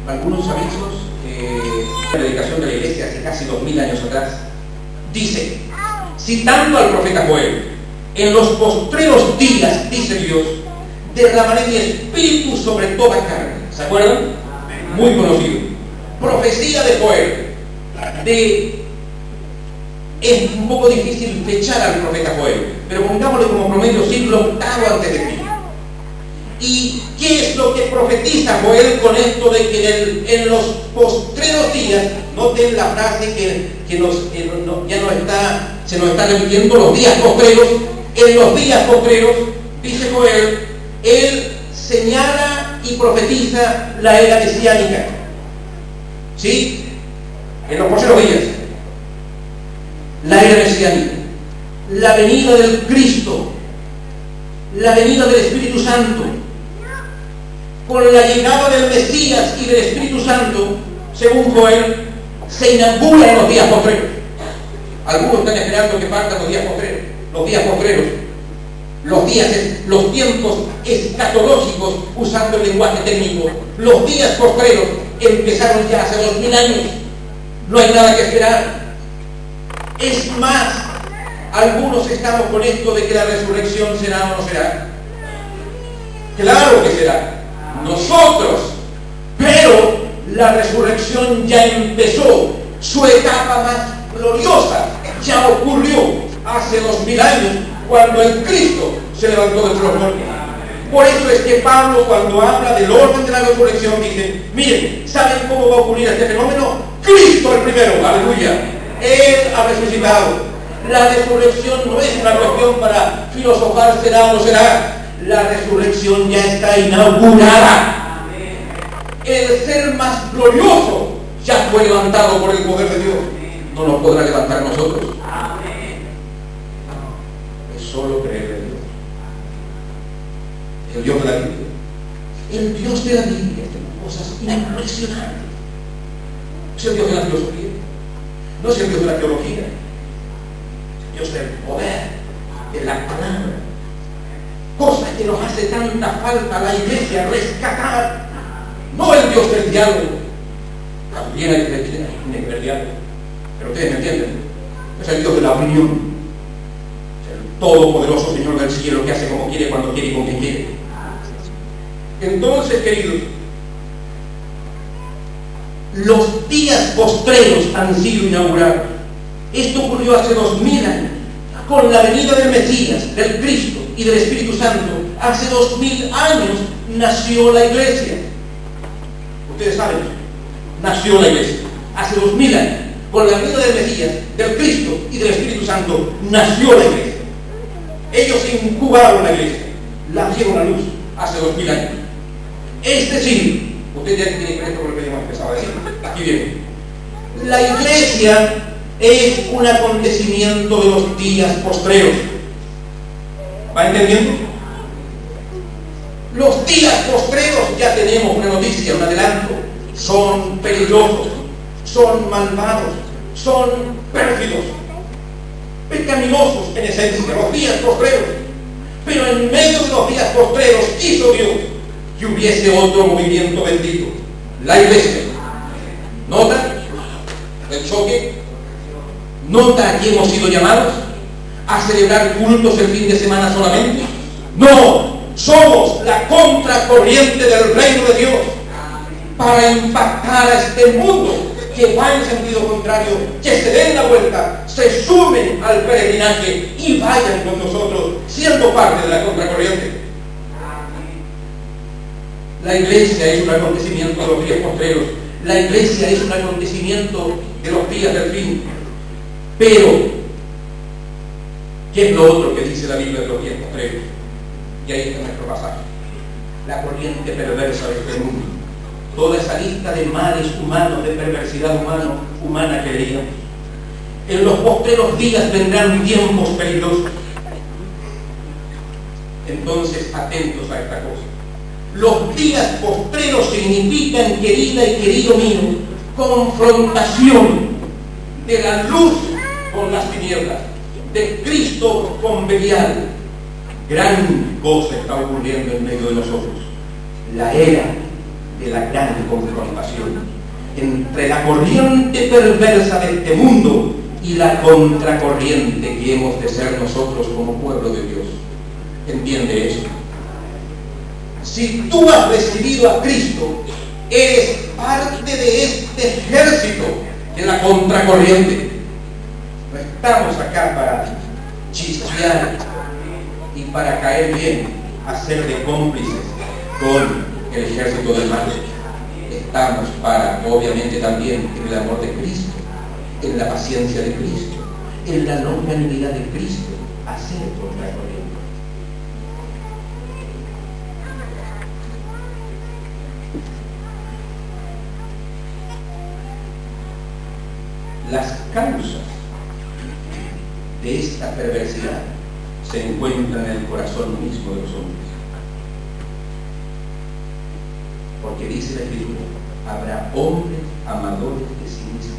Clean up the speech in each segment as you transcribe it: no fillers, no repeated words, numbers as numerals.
algunos avisos que la predicación de la iglesia hace casi 2000 años atrás dice, citando al profeta Joel: en los postreros días, dice Dios, derramaré mi espíritu sobre toda carne. ¿Se acuerdan? Muy conocido. Profecía de Joel. Es un poco difícil fechar al profeta Joel, pero pongámosle como promedio siglo VIII antes de Cristo. ¿Y qué es lo que profetiza Joel con esto de que en los postreros días? Noten la frase que se nos está repitiendo: los días postreros. En los días postreros, dice Joel, él señala y profetiza la era mesiánica. ¿Sí? En los postreros días, la era mesiánica, la venida del Cristo, la venida del Espíritu Santo. Con la llegada del Mesías y del Espíritu Santo, según Joel, se inauguran los días postreros. Algunos están esperando que partan los días postreros. Los tiempos escatológicos, usando el lenguaje técnico. Los días postreros empezaron ya hace 2000 años. No hay nada que esperar. Es más, algunos estamos con esto de que la resurrección será o no será. Claro que será. Nosotros, pero la resurrección ya empezó. Su etapa más gloriosa ya ocurrió hace 2000 años, cuando el Cristo se levantó de los muertos. Por eso es que Pablo, cuando habla del orden de la resurrección, dice: miren, ¿saben cómo va a ocurrir este fenómeno? Cristo el primero, aleluya. Él ha resucitado. La resurrección no es una cuestión para filosofar, será o no será. La resurrección ya está inaugurada. El ser más glorioso ya fue levantado por el poder de Dios. No nos podrá levantar nosotros. Es solo creer en Dios. El Dios de la Biblia. El Dios de la Biblia tiene cosas impresionantes. Es el Dios de la filosofía. No es el Dios de la teología. El Dios del poder, de la palabra. Cosas que nos hace tanta falta a la iglesia rescatar. No el Dios del diálogo. También hay que ver diálogo. Pero ustedes me entienden. Es el Dios de la opinión. Es el todopoderoso Señor del cielo, que hace como quiere, cuando quiere y con quien quiere. Entonces, queridos, los días postreros han sido inaugurados. Esto ocurrió hace 2000 años, con la venida del Mesías, del Cristo y del Espíritu Santo. Hace 2000 años nació la iglesia. Ustedes saben, nació la iglesia. Hace 2000 años, con la venida del Mesías, del Cristo y del Espíritu Santo, nació la iglesia. Ellos incubaron la iglesia, la dieron a luz hace 2000 años. Es decir, usted ya tiene que ver con lo que yo empezaba a decir. Aquí viene. La iglesia es un acontecimiento de los días postreros. ¿Va entendiendo? Los días postreros, ya tenemos una noticia, un adelanto. Son peligrosos, son malvados, son pérfidos, pecaminosos en esencia, los días postreros. Pero en medio de los días postreros hizo Dios que hubiese otro movimiento bendito, la iglesia. ¿Nota el choque? ¿Nota a quién hemos sido llamados? ¿A celebrar cultos el fin de semana solamente? No, somos la contracorriente del reino de Dios, para impactar a este mundo que va en sentido contrario, que se den la vuelta, se sumen al peregrinaje y vayan con nosotros, siendo parte de la contracorriente. La iglesia es un acontecimiento de los días postreros. La iglesia es un acontecimiento de los días del fin. Pero, ¿qué es lo otro que dice la Biblia de los días postreros? Y ahí está nuestro pasaje. La corriente perversa de este mundo. Toda esa lista de males humanos, de perversidad humana que leíamos. En los postreros días vendrán tiempos peligrosos. Entonces, atentos a esta cosa. Los días postreros significan, querida y querido mío, confrontación de la luz con las tinieblas, de Cristo con Belial. Gran cosa está ocurriendo en medio de nosotros. La era de la gran confrontación entre la corriente perversa de este mundo y la contracorriente que hemos de ser nosotros como pueblo de Dios. ¿Entiende eso? Si tú has recibido a Cristo, eres parte de este ejército de la contracorriente. No estamos acá para chispear y para caer bien, hacer de cómplices con el ejército del mal. Estamos para, obviamente también, en el amor de Cristo, en la paciencia de Cristo, en la longanimidad de Cristo, hacer contracorriente. Las causas de esta perversidad se encuentran en el corazón mismo de los hombres. Porque dice la Escritura, habrá hombres amadores de sí mismos.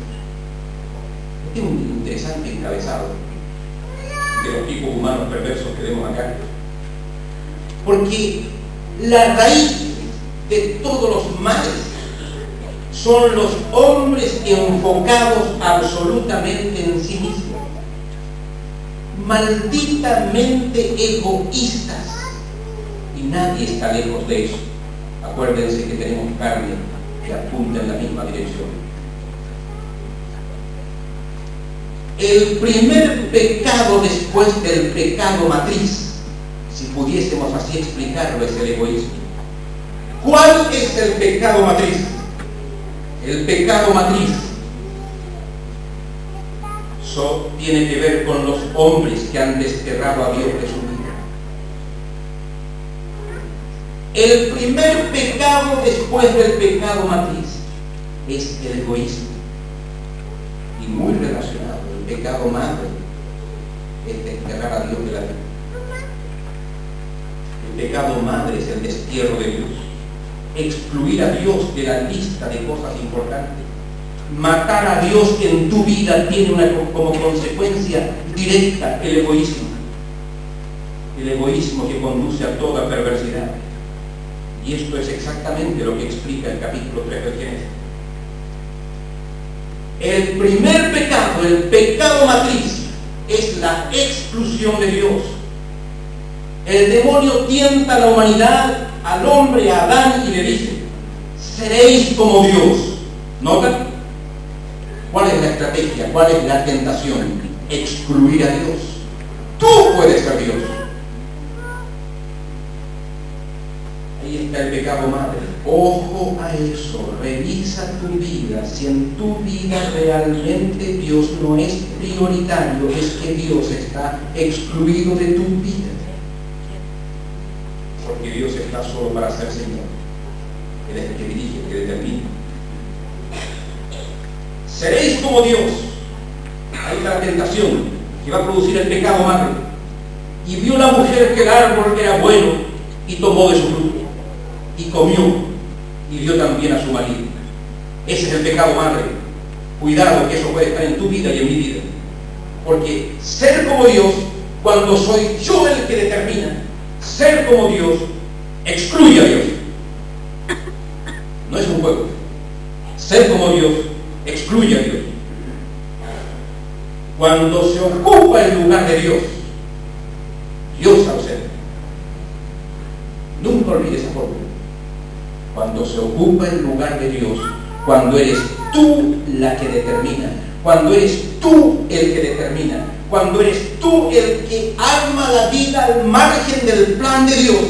Este es un interesante encabezado de los tipos humanos perversos que vemos acá. Porque la raíz de todos los males son los hombres enfocados absolutamente en sí mismos, malditamente egoístas, y nadie está lejos de eso. Acuérdense que tenemos carne que apunta en la misma dirección. El primer pecado después del pecado matriz, si pudiésemos así explicarlo, es el egoísmo. ¿Cuál es el pecado matriz? El pecado matriz tiene que ver con los hombres que han desterrado a Dios de su vida. El primer pecado después del pecado matriz es el egoísmo. Y muy relacionado, el pecado madre es desterrar a Dios de la vida. El pecado madre es el destierro de Dios. Excluir a Dios de la lista de cosas importantes. Matar a Dios en tu vida tiene como consecuencia directa el egoísmo. El egoísmo que conduce a toda perversidad. Y esto es exactamente lo que explica el capítulo 3 del Génesis. El primer pecado, el pecado matriz, es la exclusión de Dios. El demonio tienta a la humanidad, al hombre, a Adán, y le dice: seréis como Dios. ¿Notan? ¿Cuál es la estrategia? ¿Cuál es la tentación? Excluir a Dios. Tú puedes ser Dios. Ahí está el pecado madre. Ojo a eso. Revisa tu vida. Si en tu vida realmente Dios no es prioritario, es que Dios está excluido de tu vida. Porque Dios está solo para ser Señor. Él es el que dirige, el que determina. Seréis como Dios. Ahí está la tentación que va a producir el pecado madre. Y vio la mujer que el árbol era bueno y tomó de su fruto y comió y dio también a su marido. Ese es el pecado madre. Cuidado, que eso puede estar en tu vida y en mi vida. Porque ser como Dios, cuando soy yo el que determina, ser como Dios excluye a Dios. No es un juego. Ser como Dios excluye a Dios. Cuando se ocupa el lugar de Dios, Dios ausente. Nunca olvides esa fórmula. Cuando se ocupa el lugar de Dios, cuando eres tú la que determina, cuando eres tú el que determina, cuando eres tú el que arma la vida al margen del plan de Dios,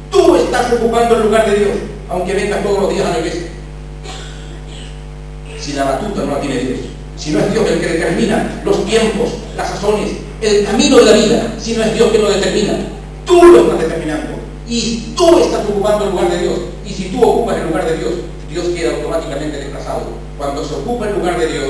tú estás ocupando el lugar de Dios, aunque vengas todos los días a la iglesia. Si la batuta no la tiene Dios, si no es Dios el que determina los tiempos, las sazones, el camino de la vida, si no es Dios que lo determina, tú lo estás determinando y tú estás ocupando el lugar de Dios. Y si tú ocupas el lugar de Dios, Dios queda automáticamente desplazado. Cuando se ocupa el lugar de Dios,